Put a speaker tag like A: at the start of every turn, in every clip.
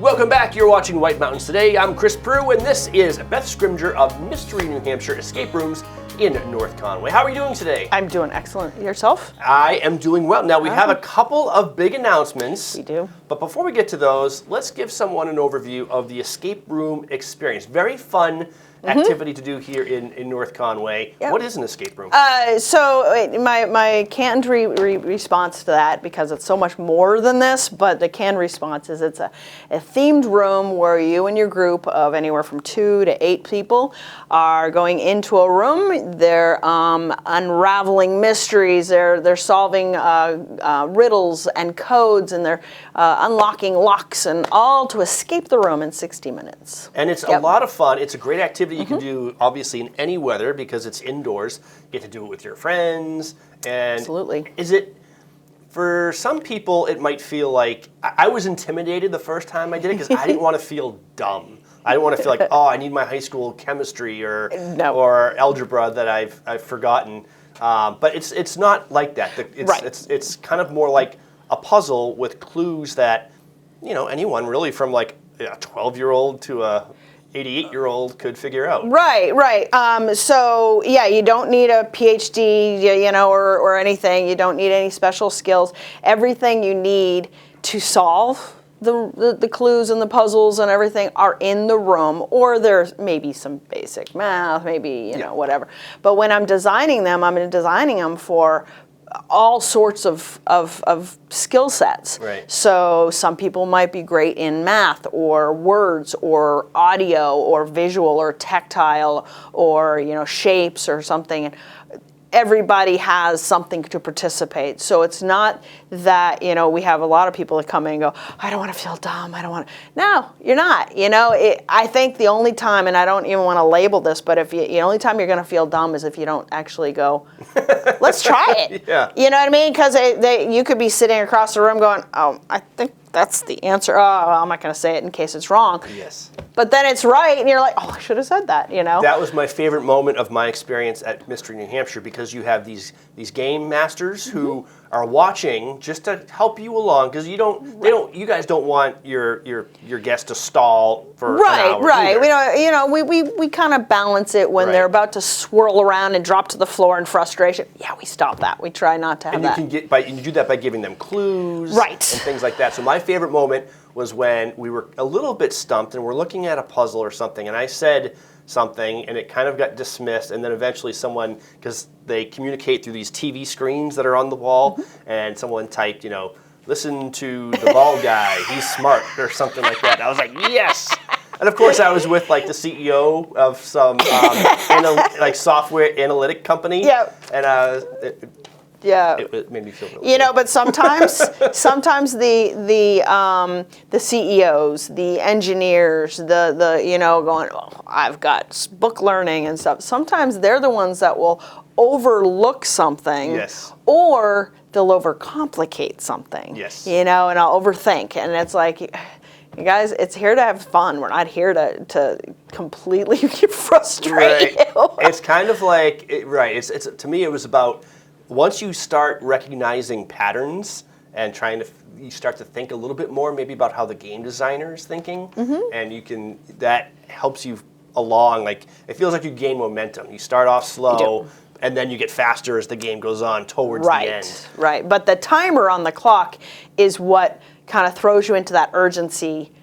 A: Welcome back. You're watching White Mountains Today. I'm Chris Prue, and this is Beth Scrimger of Mystery New Hampshire Escape Rooms in North Conway. How are you doing today?
B: I'm doing excellent. Yourself?
A: I am doing well. Now, we have a couple of big announcements.
B: We do.
A: But before we get to those, let's give someone an overview of the escape room experience. Very fun activity to do here in North Conway. Yep. What is an escape room?
B: My canned response to that, because it's so much more than this, but the canned response is it's a themed room where you and your group of anywhere from 2 to 8 people are going into a room. They're unraveling mysteries. They're solving riddles and codes, and they're unlocking locks, and all to escape the room in 60 minutes.
A: And it's a lot of fun. It's a great activity you can do, obviously, in any weather because it's indoors. You get to do it with your friends. And
B: absolutely.
A: Is it, for some people, it might feel like, I was intimidated the first time I did it because I didn't want to feel dumb. I didn't want to feel like, oh, I need my high school chemistry or algebra that I've forgotten. But it's not like that. It's kind of more like a puzzle with clues that, you know, anyone really from like a 12-year-old to a 88-year-old could figure out.
B: Right. So yeah, you don't need a PhD, you know, or anything. You don't need any special skills. Everything you need to solve the clues and the puzzles and everything are in the room, or there's maybe some basic math, maybe, you know, whatever. But when I'm designing them, I'm designing them for all sorts of skill sets.
A: Right.
B: So some people might be great in math or words or audio or visual or tactile or, you know, shapes or something. Everybody has something to participate. So it's not that, you know, we have a lot of people that come in and go, I don't want to feel dumb. I don't want to. No, you're not. You know, I think the only time, and I don't even want to label this, but if the only time you're going to feel dumb is if you don't actually go, let's try it.
A: Yeah.
B: You know what I mean? Because you could be sitting across the room going, oh, I think that's the answer. Oh, I'm not going to say it in case it's wrong.
A: Yes.
B: But then it's right, and you're like, oh, I should have said that, you know?
A: That was my favorite moment of my experience at Mystery New Hampshire, because you have these game masters who are watching just to help you along, because you guys don't want your guest to stall for an hour.
B: Right. We kind of balance it when they're about to swirl around and drop to the floor in frustration. Yeah, we stop that. We try not to have that.
A: And you do that by giving them clues and things like that. So my favorite moment was when we were a little bit stumped and we're looking at a puzzle or something, and I said something and it kind of got dismissed, and then eventually someone, because they communicate through these TV screens that are on the wall, and someone typed, you know, listen to the bald guy, he's smart, or something like that. I was like, yes! And of course I was with like the CEO of some software analytic company.
B: Yep.
A: And
B: yeah,
A: it made me feel really
B: good. But sometimes the CEOs, the engineers, the going, oh, I've got book learning and stuff. Sometimes they're the ones that will overlook something, or they'll overcomplicate something.
A: Yes.
B: And I'll overthink, and it's like, you guys, it's here to have fun. We're not here to completely frustrate you.
A: It's kind of like It's to me, it was about, once you start recognizing patterns and you start to think a little bit more maybe about how the game designer is thinking, and that helps you along. Like, it feels like you gain momentum. You start off slow, and then you get faster as the game goes on towards the end.
B: Right. But the timer on the clock is what kind of throws you into that urgency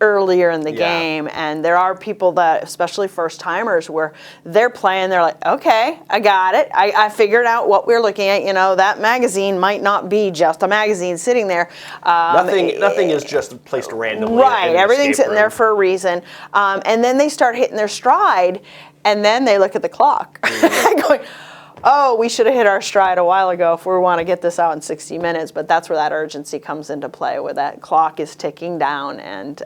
B: earlier in the game, and there are people that, especially first timers, where they're playing, they're like, okay, I got it. I figured out what we're looking at. That magazine might not be just a magazine sitting there.
A: Nothing is just placed randomly.
B: Right, everything's sitting there for a reason. And then they start hitting their stride, and then they look at the clock, going, oh, we should have hit our stride a while ago if we want to get this out in 60 minutes. But that's where that urgency comes into play, where that clock is ticking down. And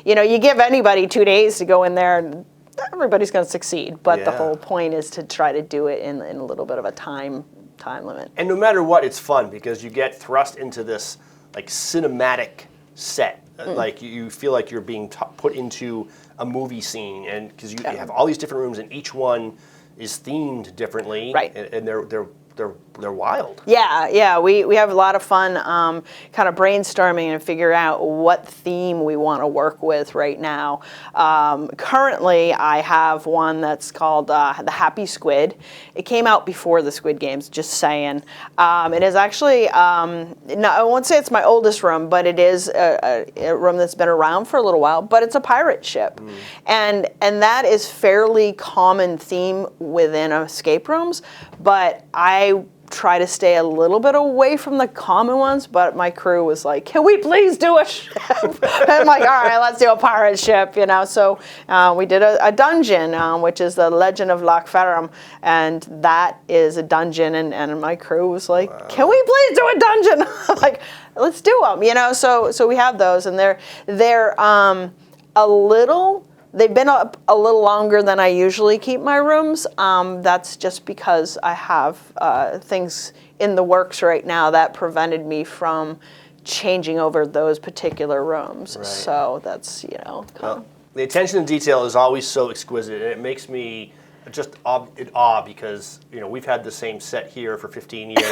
B: you give anybody 2 days to go in there, and everybody's going to succeed. But the whole point is to try to do it in a little bit of a time limit.
A: And no matter what, it's fun because you get thrust into this like cinematic set. Like you feel like you're being put into a movie scene, and because you have all these different rooms, and each one is themed differently,
B: right?
A: And they're they're wild.
B: Yeah, we have a lot of fun kind of brainstorming and figure out what theme we want to work with right now. Currently, I have one that's called The Happy Squid. It came out before the Squid Games, just saying. It is actually, no, I won't say it's my oldest room, but it is a room that's been around for a little while, but it's a pirate ship. And that is fairly common theme within escape rooms, but I try to stay a little bit away from the common ones, but my crew was like, can we please do a ship? I'm like, all right, let's do a pirate ship, you know. So we did a dungeon, which is the Legend of Loch Ferrum, and that is a dungeon, and my crew was like, can we please do a dungeon? I'm like, let's do them, you know. So we have those, and they're a little. They've been up a little longer than I usually keep my rooms. That's just because I have things in the works right now that prevented me from changing over those particular rooms. Right. So that's, you know.
A: Well, the attention to detail is always so exquisite, and it makes me just in awe because, you know, we've had the same set here for 15 years,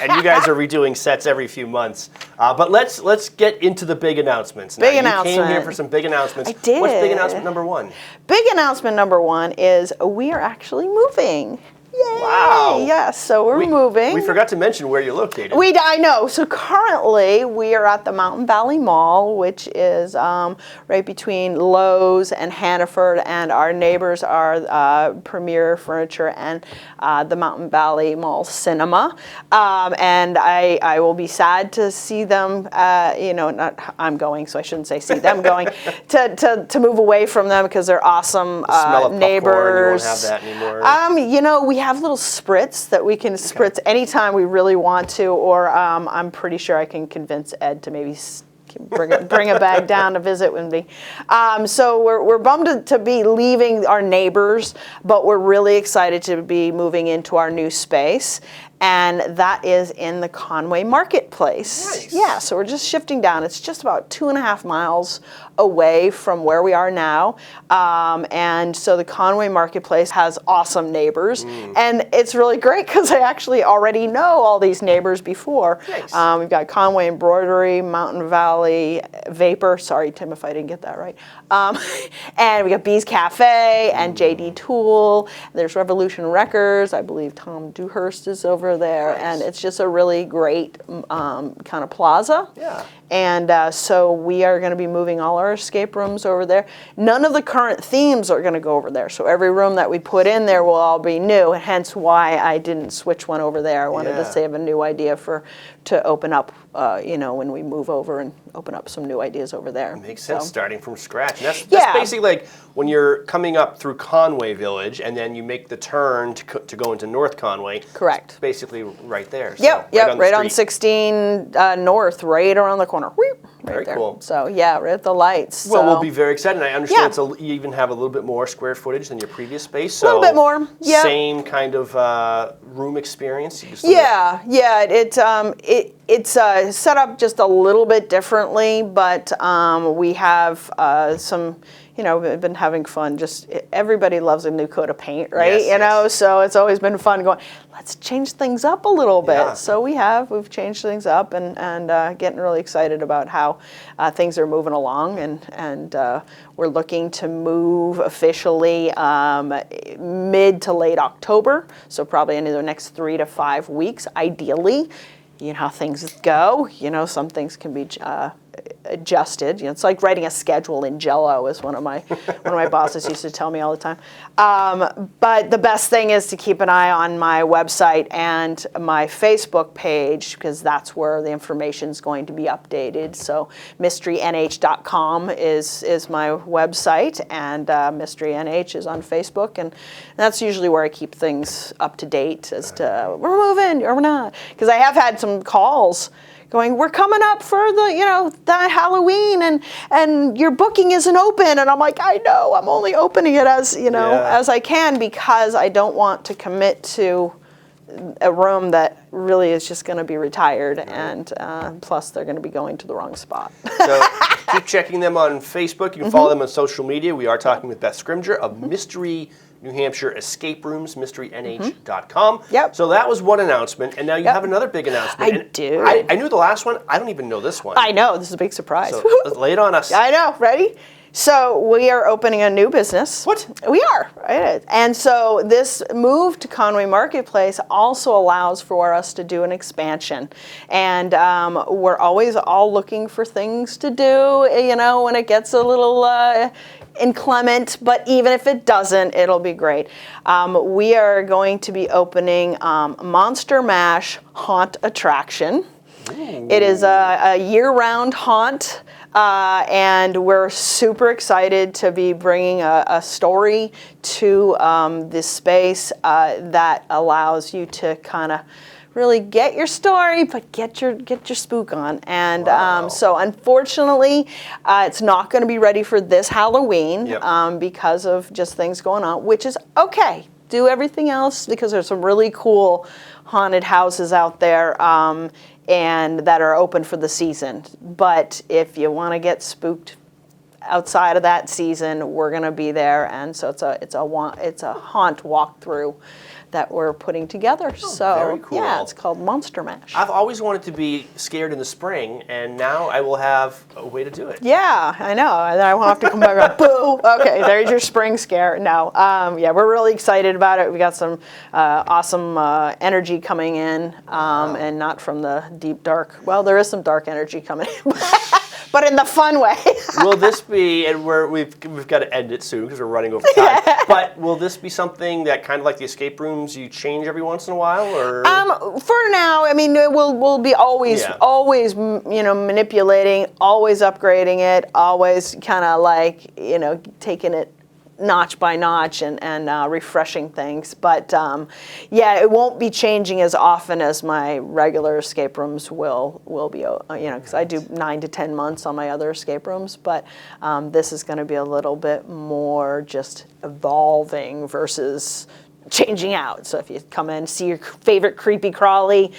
A: and you guys are redoing sets every few months. But let's get into the big announcements.
B: Big
A: announcement. You came here
B: announcement.
A: for some big announcements.
B: I did.
A: What's big announcement number one?
B: Big announcement number one is we are actually moving. Yay!
A: Wow.
B: Yes, so we're moving.
A: We forgot to mention where you're located.
B: I know. So currently we are at the Mountain Valley Mall, which is right between Lowe's and Hannaford, and our neighbors are Premier Furniture and the Mountain Valley Mall Cinema. And I will be sad to see them, you know, not I'm going, so I shouldn't say see them going, to move away from them because they're awesome
A: smell of
B: neighbors.
A: Popcorn, you won't have that anymore.
B: You know, we have little spritz that we can spritz anytime we really want to, or I'm pretty sure I can convince Ed to maybe bring a bag down to visit with me. So we're bummed to be leaving our neighbors, but we're really excited to be moving into our new space. And that is in the Conway Marketplace.
A: Nice.
B: Yeah, so we're just shifting down. It's just about 2.5 miles away from where we are now. And so the Conway Marketplace has awesome neighbors. And it's really great because I actually already know all these neighbors before.
A: Nice.
B: We've got Conway Embroidery, Mountain Valley Vapor. Sorry, Tim, if I didn't get that right. And we got Bees Cafe and JD Tool. There's Revolution Records. I believe Tom Dewhurst is over there.
A: Nice.
B: And it's just a really great kind of plaza.
A: Yeah.
B: And so we are going to be moving all our escape rooms over there. None of the current themes are going to go over there. So every room that we put in there will all be new, hence why I didn't switch one over there. I wanted to save a new idea to open up, you know, when we move over and open up some new ideas over there.
A: Makes sense, starting from scratch. And that's
B: Yeah.
A: basically like when you're coming up through Conway Village and then you make the turn to go into North Conway.
B: Correct.
A: It's basically right there. So
B: Yep, right on
A: street.
B: 16 North, right around the corner. Right
A: Very
B: there.
A: cool.
B: So yeah, right at the lights.
A: Well,
B: so.
A: we'll be very excited. And I understand
B: Yeah.
A: you even have a little bit more square footage than your previous space. So
B: A little bit more, yeah.
A: Same kind of room experience. You just
B: Yeah. It's set up just a little bit differently, but we have some, you know, we've been having fun. Just everybody loves a new coat of paint, right?
A: Yes,
B: you know, so it's always been fun going, let's change things up a little bit.
A: Yeah.
B: So we've changed things up and getting really excited about how things are moving along, and we're looking to move officially mid to late October, so probably in the next 3 to 5 weeks, ideally. You know how things go. You know, some things can be adjusted. You know, it's like writing a schedule in Jell-O, as one of my bosses used to tell me all the time. But the best thing is to keep an eye on my website and my Facebook page, because that's where the information is going to be updated. So mysterynh.com is my website, and Mystery NH is on Facebook, and that's usually where I keep things up to date as to we're moving or we're not. Because I have had some calls going, we're coming up for the Halloween, and your booking isn't open, and I'm like, I know, I'm only opening it as as I can, because I don't want to commit to a room that really is just going to be retired, and plus they're going to be going to the wrong spot.
A: So keep checking them on Facebook. You can follow them on social media. We are talking with Beth Scrimger of Mystery New Hampshire Escape Rooms, mysterynh.com.
B: Yep.
A: So that was one announcement, and now you have another big announcement.
B: I do.
A: I knew the last one. I don't even know this one.
B: I know, this is a big surprise.
A: So lay it on us.
B: I know, ready? So we are opening a new business.
A: What?
B: We are. And so this move to Conway Marketplace also allows for us to do an expansion. And we're always all looking for things to do, you know, when it gets a little inclement, but even if it doesn't, it'll be great. We are going to be opening Monster Mash Haunt Attraction. Ooh. It is a year-round haunt. And we're super excited to be bringing a story to this space that allows you to kind of really get your story, but get your spook on. And
A: wow.
B: So unfortunately, it's not going to be ready for this Halloween. Yep. Because of just things going on, which is okay. Do everything else, because there's some really cool haunted houses out there. And that are open for the season. But if you want to get spooked outside of that season, we're going to be there, and so it's a haunt walkthrough that we're putting together.
A: Oh,
B: so
A: very cool.
B: Yeah, it's called Monster Mash.
A: I've always wanted to be scared in the spring, and now I will have a way to do it.
B: Yeah, I know. And then I won't have to come back and go, boo. Okay, there's your spring scare. No, yeah, we're really excited about it. We got some awesome energy coming in,
A: wow.
B: And not from the deep dark. Well, there is some dark energy coming in. But in the fun way.
A: Will this be, and we've got to end it soon because we're running over time, but will this be something that kind of like the escape rooms, you change every once in a while, or?
B: For now, I mean, we'll be always, you know, manipulating, always upgrading it, always kind of like, you know, taking it notch by notch and refreshing things. But yeah, it won't be changing as often as my regular escape rooms will be, you know, because I do 9 to 10 months on my other escape rooms. But this is going to be a little bit more just evolving versus changing out. So if you come in, see your favorite creepy crawly,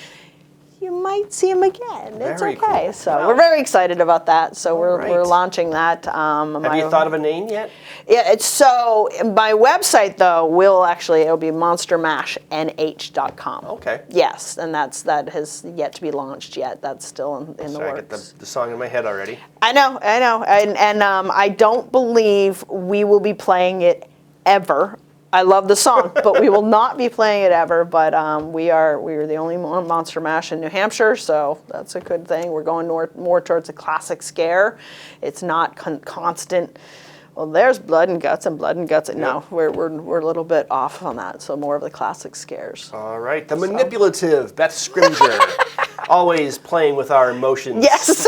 B: you might see him again. It's
A: very
B: okay.
A: Cool.
B: So
A: wow.
B: we're very excited about that. So
A: right.
B: we're launching that.
A: Have you thought of a name yet?
B: Yeah, it's so my website though it'll be monstermashnh.com.
A: Okay.
B: Yes, and that has yet to be launched yet. That's still in the works.
A: I get the song in my head already.
B: I know, and I don't believe we will be playing it ever. I love the song, but we will not be playing it ever. But we are the only Monster Mash in New Hampshire, so that's a good thing. We're going more towards a classic scare. It's not constant. Well, there's blood and guts. Yep. No, we're a little bit off on that. So more of the classic scares.
A: All right, the manipulative Beth Scrimger, always playing with our emotions.
B: Yes.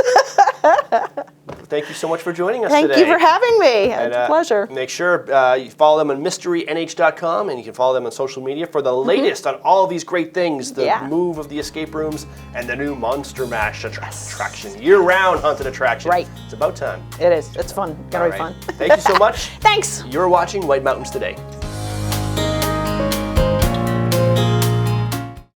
A: Thank you so much for joining us today.
B: Thank you for having me. It's a pleasure.
A: Make sure you follow them on mysterynh.com, and you can follow them on social media for the latest on all of these great things, the move of the escape rooms and the new Monster Mash attraction, year-round haunted attraction.
B: Right.
A: It's about time.
B: It is. It's fun. It's going to be fun.
A: Thank you so much.
B: Thanks.
A: You're watching White Mountains Today.